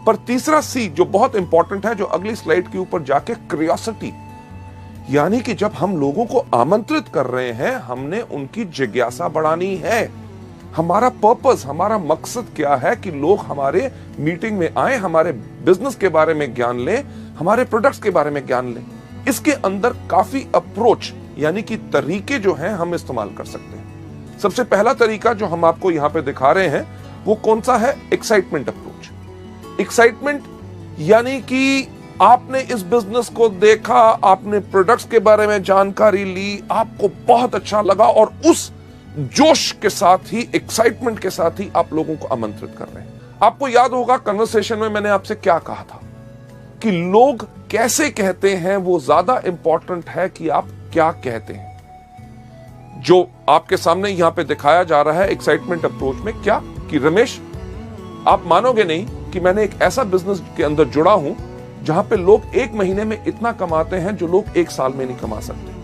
पर तीसरा सी जो बहुत इंपॉर्टेंट है, जो अगली स्लाइड के ऊपर जाके, क्यूरियोसिटी, यानी कि जब हम लोगों को आमंत्रित कर रहे हैं, हमने उनकी जिज्ञासा बढ़ानी है। हमारा पर्पस, हमारा मकसद क्या है कि लोग हमारे मीटिंग में आए, हमारे बिजनेस के बारे में ज्ञान लें, हमारे प्रोडक्ट्स के बारे में ज्ञान लें। इसके अंदर काफी अप्रोच यानी कि तरीके जो हैं हम इस्तेमाल कर सकते हैं। सबसे पहला तरीका जो हम आपको यहां पे दिखा रहे हैं वो कौन सा है? Excitement approach. एक्साइटमेंट यानी कि आपने इस बिजनेस को देखा, आपने प्रोडक्ट्स के बारे में जानकारी ली, आपको बहुत अच्छा लगा और उस जोश के साथ ही, एक्साइटमेंट के साथ ही आप लोगों को आमंत्रित कर रहे हैं। आपको याद होगा कन्वर्सेशन में मैंने आपसे क्या कहा था कि लोग कैसे कहते हैं वो ज्यादा इंपॉर्टेंट है कि आप क्या कहते हैं। जो आपके सामने यहां पे दिखाया जा रहा है एक्साइटमेंट अप्रोच में, क्या कि रमेश, आप मानोगे नहीं कि मैंने एक ऐसा बिजनेस के अंदर जुड़ा हूं जहां पे लोग 1 महीने में इतना कमाते हैं जो लोग 1 साल में नहीं कमा सकते।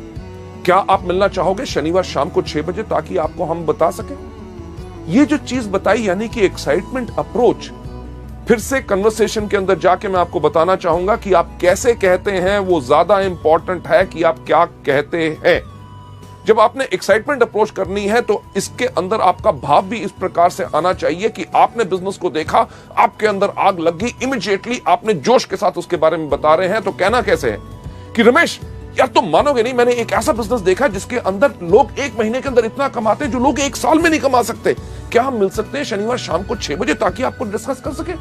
क्या आप मिलना चाहोगे शनिवार शाम को 6 बजे, ताकि आपको हम बता सकें? ये जो चीज बताई यानी कि एक्साइटमेंट अप्रोच, फिर से कन्वर्सेशन के अंदर जाके मैं आपको बताना चाहूंगा कि आप कैसे कहते हैं वो ज्यादा इंपॉर्टेंट है कि आप क्या कहते हैं। जब आपने एक्साइटमेंट अप्रोच करनी है तो इसके अंदर आपका भाव भी इस प्रकार से आना चाहिए कि आपने बिजनेस को देखा, आपके अंदर आग लग गई, इमीडिएटली आपने जोश के साथ उसके बारे में बता रहे हैं। तो कहना कैसे है कि रमेश यार, तुम मानोगे नहीं, मैंने एक ऐसा बिजनेस देखा जिसके अंदर लोग 1 महीने के अंदर इतना कमाते हैं जो लोग 1 साल में नहीं कमा सकते। क्या हम मिल सकते हैं शनिवार शाम को 6 बजे, ताकि आपको डिस्कस कर सके?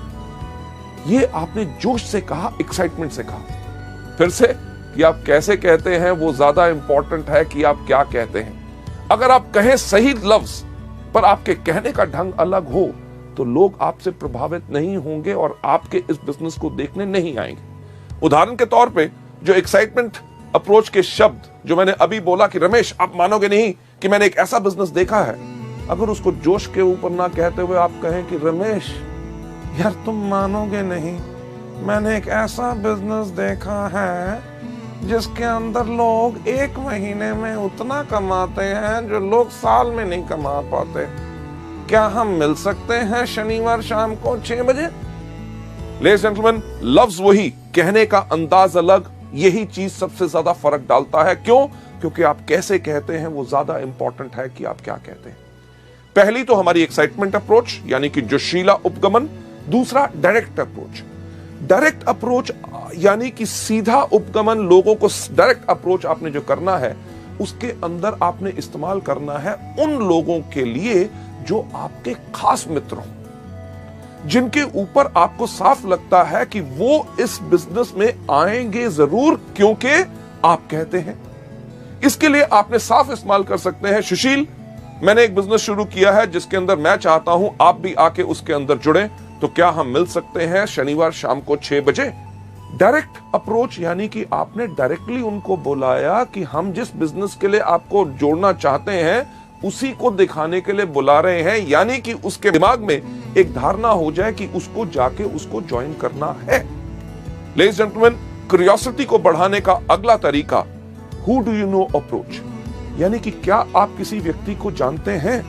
ये आपने जोश से कहा, एक्साइटमेंट से कहा। फिर से कि आप कैसे कहते हैं वो ज्यादा इंपॉर्टेंट है कि आप क्या कहते हैं। अगर आप कहें सही लफ्ज पर आपके कहने का ढंग अलग हो तो लोग आपसे प्रभावित नहीं होंगे और आपके इस बिजनेस को देखने नहीं आएंगे। उदाहरण के तौर पे जो एक्साइटमेंट अप्रोच के शब्द जो मैंने अभी बोला कि रमेश, आप मानोगे नहीं कि मैंने एक ऐसा बिजनेस देखा है, अगर उसको जोश के ऊपर ना कहते हुए आप कहें कि रमेश यार, तुम मानोगे नहीं, मैंने एक ऐसा बिजनेस देखा है जिसके अंदर लोग 1 महीने में उतना कमाते हैं जो लोग साल में नहीं कमा पाते। क्या हम मिल सकते हैं शनिवार शाम को 6 बजे? लेडीज एंड जेंटलमैन, लफ्ज वही, कहने का अंदाज अलग, यही चीज सबसे ज्यादा फर्क डालता है। क्यों? क्योंकि आप कैसे कहते हैं वो ज्यादा इंपॉर्टेंट है कि आप क्या कहते हैं। पहली तो हमारी एक्साइटमेंट अप्रोच यानी कि जोशीला उपगमन। दूसरा डायरेक्ट अप्रोच। डायरेक्ट अप्रोच यानी कि सीधा उपगमन, लोगों को डायरेक्ट अप्रोच आपने जो करना है उसके अंदर आपने इस्तेमाल करना है उन लोगों के लिए जो आपके खास मित्र हों, जिनके ऊपर आपको साफ लगता है कि वो इस बिजनेस में आएंगे जरूर क्योंकि आप कहते हैं। इसके लिए आपने साफ इस्तेमाल कर सकते हैं, सुशील, मैंने एक बिजनेस शुरू किया है जिसके अंदर मैं चाहता हूं आप भी आके उसके अंदर जुड़े, तो क्या हम मिल सकते हैं शनिवार शाम को 6 बजे? डायरेक्ट अप्रोच यानी कि आपने डायरेक्टली उनको बुलाया कि हम जिस बिजनेस के लिए आपको जोड़ना चाहते हैं उसी को दिखाने के लिए बुला रहे हैं, यानी कि उसके दिमाग में एक धारणा हो जाए कि उसको जाके उसको ज्वाइन करना है। लेडीज एंड जेंटलमैन, क्यूरियोसिटी को बढ़ाने का अगला तरीका who do you know approach, यानी कि क्या आप किसी व्यक्ति को जानते हैं?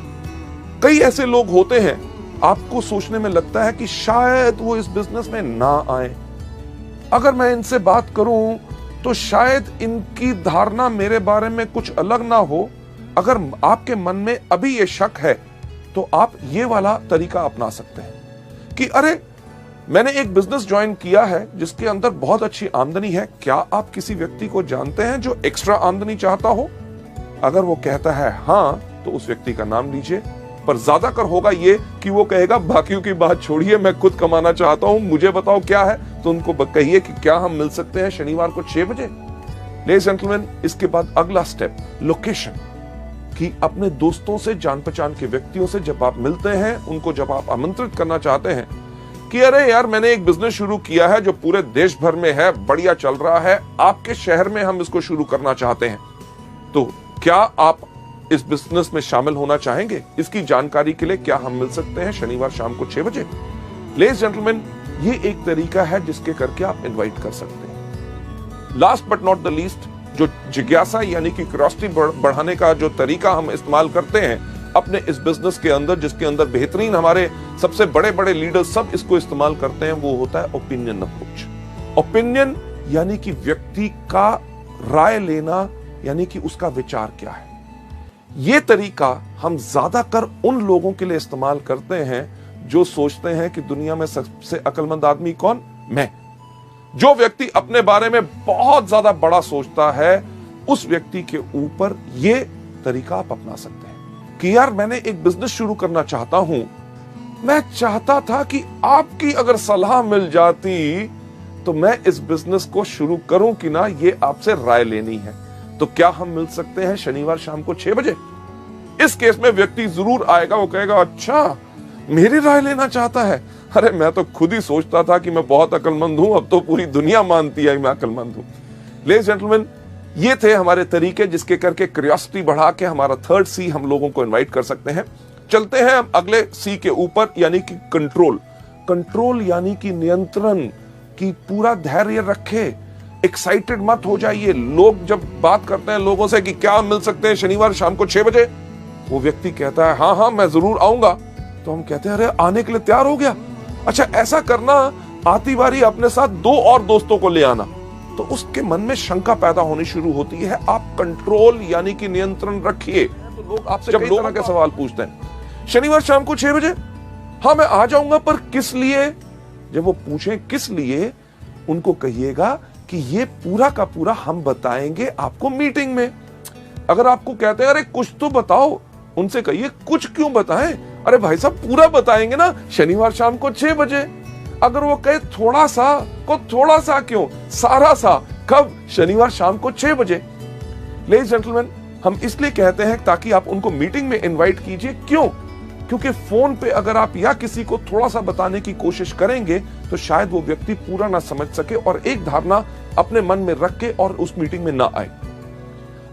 कई ऐसे लोग होते हैं आपको सोचने में लगता है कि शायद वो इस बिजनेस में ना आए, अगर मैं इनसे बात करूं तो शायद इनकी धारणा मेरे बारे में कुछ अलग ना हो। अगर आपके मन में अभी ये शक है तो आप ये वाला तरीका अपना सकते हैं कि अरे, मैंने एक बिजनेस ज्वाइन किया है जिसके अंदर बहुत अच्छी आमदनी है, क्या आप किसी व्यक्ति को जानते हैं जो एक्स्ट्रा आमदनी चाहता हो? अगर वो कहता है हाँ, तो उस व्यक्ति का नाम लीजिए। पर ज्यादातर होगा ये कि वो कहेगा बाकियों की बात छोड़िए, मैं खुद कमाना चाहता हूं, मुझे बताओ क्या है। तो उनको कहिए कि क्या हम मिल सकते हैं शनिवार को 6 बजे। लेडीज एंड जेंटलमैन, इसके बाद अगला स्टेप लोकेशन, कि अपने दोस्तों से, जान पहचान के व्यक्तियों से जब आप मिलते हैं, उनको जब आप आमंत्रित करना चाहते हैं कि अरे यार, मैंने एक बिजनेस शुरू किया है जो पूरे देश भर में है, बढ़िया चल रहा है, आपके शहर में हम इसको शुरू करना चाहते हैं, तो क्या आप इस बिजनेस में शामिल होना चाहेंगे? इसकी जानकारी के लिए क्या हम मिल सकते हैं शनिवार शाम को 6 बजे? लेडीज जेंटलमैन, ये एक तरीका है जिसके करके आप इनवाइट कर सकते हैं। Last but not the least, जो जिज्ञासा यानी कि क्यूरियोसिटी बढ़ाने का जो तरीका हम इस्तेमाल करते हैं अपने इस बिजनेस के अंदर, जिसके अंदर बेहतरीन हमारे सबसे बड़े बड़े लीडर्स सब इसको इस्तेमाल करते हैं, वो होता है ओपिनियन अप्रोच। ओपिनियन यानी कि व्यक्ति का राय लेना, यानी कि उसका विचार क्या है। यह तरीका हम ज्यादातर उन लोगों के लिए इस्तेमाल करते हैं जो सोचते हैं कि दुनिया में सबसे अक्लमंद आदमी कौन? मैं। जो व्यक्ति अपने बारे में बहुत ज्यादा बड़ा सोचता है, उस व्यक्ति के ऊपर यह तरीका आप अपना सकते हैं कि यार मैंने एक बिजनेस शुरू करना चाहता हूं, मैं चाहता था कि आपकी अगर सलाह मिल जाती तो मैं इस बिजनेस को शुरू करूं कि ना, ये आपसे राय लेनी है। तो क्या हम मिल सकते हैं शनिवार शाम को 6 बजे? इस केस में व्यक्ति जरूर आएगा, वो कहेगा अच्छा मेरी राय लेना चाहता है, अरे मैं तो खुद ही सोचता था कि मैं बहुत अक्लमंद हूं, अब तो पूरी दुनिया मानती है मैं अक्लमंद हूं। लेडीज जेंटलमैन, ये थे हमारे तरीके जिसके करके क्यूरियोसिटी बढ़ा के हमारा 3rd C हम लोगों को इनवाइट कर सकते हैं। चलते हैं हम अगले C के ऊपर, यानी कि कंट्रोल। कंट्रोल यानी कि नियंत्रण, की पूरा धैर्य रखे, एक्साइटेड मत हो जाइए। लोग जब बात करते हैं लोगों से कि क्या मिल सकते हैं शनिवार शाम को 6 बजे, वो व्यक्ति कहता है हाँ हाँ मैं जरूर आऊंगा, तो हम कहते हैं अरे आने के लिए तैयार हो गया? अच्छा ऐसा करना, आती बारी अपने साथ 2 और दोस्तों को ले आना। तो उसके मन में शंका पैदा होनी शुरू होती है। आप कंट्रोल यानी कि नियंत्रण रखिए। तो लोग आपसे जब लोगों के सवाल पूछते हैं शनिवार शाम को 6 बजे, हाँ मैं आ जाऊंगा, पर किस लिए? जब वो पूछें किस लिए, उनको कहिएगा कि ये पूरा का पूरा हम बताएंगे आपको मीटिंग में। अगर आपको कहते हैं अरे कुछ तो बताओ, उनसे कहिए कुछ क्यों बताएं, अरे भाई साहब पूरा बताएंगे ना शनिवार शाम को 6 बजे। अगर वो कहे थोड़ा सा, को थोड़ा सा क्यों, सारा सा, कब? शनिवार शाम को 6 बजे। लेडीज जेंटलमैन, हम इसलिए कहते हैं ताकि आप उनको मीटिंग में इनवाइट कीजिए। क्यों? क्योंकि फोन पे अगर आप या किसी को थोड़ा सा बताने की कोशिश करेंगे तो शायद वो व्यक्ति पूरा ना समझ सके और एक धारणा अपने मन में रख के और उस मीटिंग में ना आए।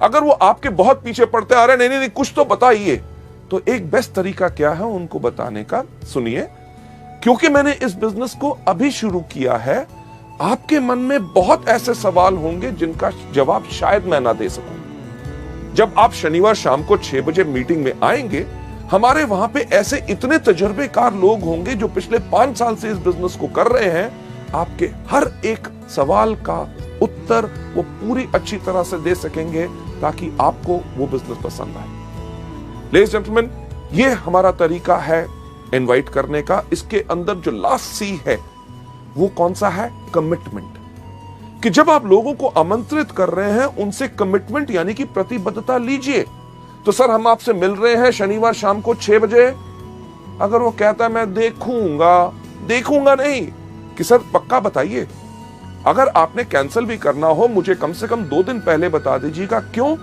अगर वो आपके बहुत पीछे पड़ते आ रहे नहीं, नहीं नहीं कुछ तो बताइए, तो एक बेस्ट तरीका क्या है उनको बताने का? सुनिए, क्योंकि मैंने इस बिजनेस को अभी शुरू किया है, आपके मन में बहुत ऐसे सवाल होंगे जिनका जवाब शायद मैं ना दे सकूं। जब आप शनिवार शाम को 6 बजे मीटिंग में आएंगे, हमारे वहां पे ऐसे इतने तजुर्बेकार लोग होंगे जो पिछले 5 साल से इस बिजनेस को कर रहे हैं। आपके हर एक सवाल का उत्तर वो पूरी अच्छी तरह से दे सकेंगे ताकि आपको वो बिजनेस पसंद आए। लेडीज जेंटलमैन, ये हमारा तरीका है इनवाइट करने का। इसके अंदर जो लास्ट C है वो कौन सा है? कमिटमेंट। कि जब आप लोगों को आमंत्रित कर रहे हैं, उनसे कमिटमेंट यानी कि प्रतिबद्धता लीजिए। तो सर हम आपसे मिल रहे हैं शनिवार शाम को 6 बजे। अगर वो कहता है मैं देखूंगा, देखूंगा नहीं, कि सर पक्का बताइए। अगर आपने कैंसिल भी करना हो, मुझे कम से कम 2 दिन पहले बता दीजिएगा। क्यों?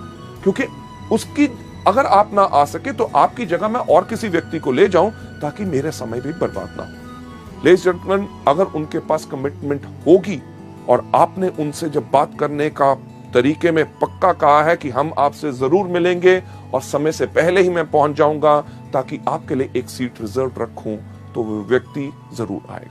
क्योंकि उसकी अगर आप ना आ सके तो आपकी जगह मैं और किसी व्यक्ति को ले जाऊं ताकि मेरे समय भी बर्बाद ना हो। लेडीज जेंटलमैन, अगर उनके पास कमिटमेंट होगी और आपने उनसे जब बात करने का तरीके में पक्का कहा है कि हम आपसे जरूर मिलेंगे और समय से पहले ही मैं पहुंच जाऊंगा ताकि आपके लिए एक सीट रिजर्व रखूं, तो वो व्यक्ति जरूर आएगा।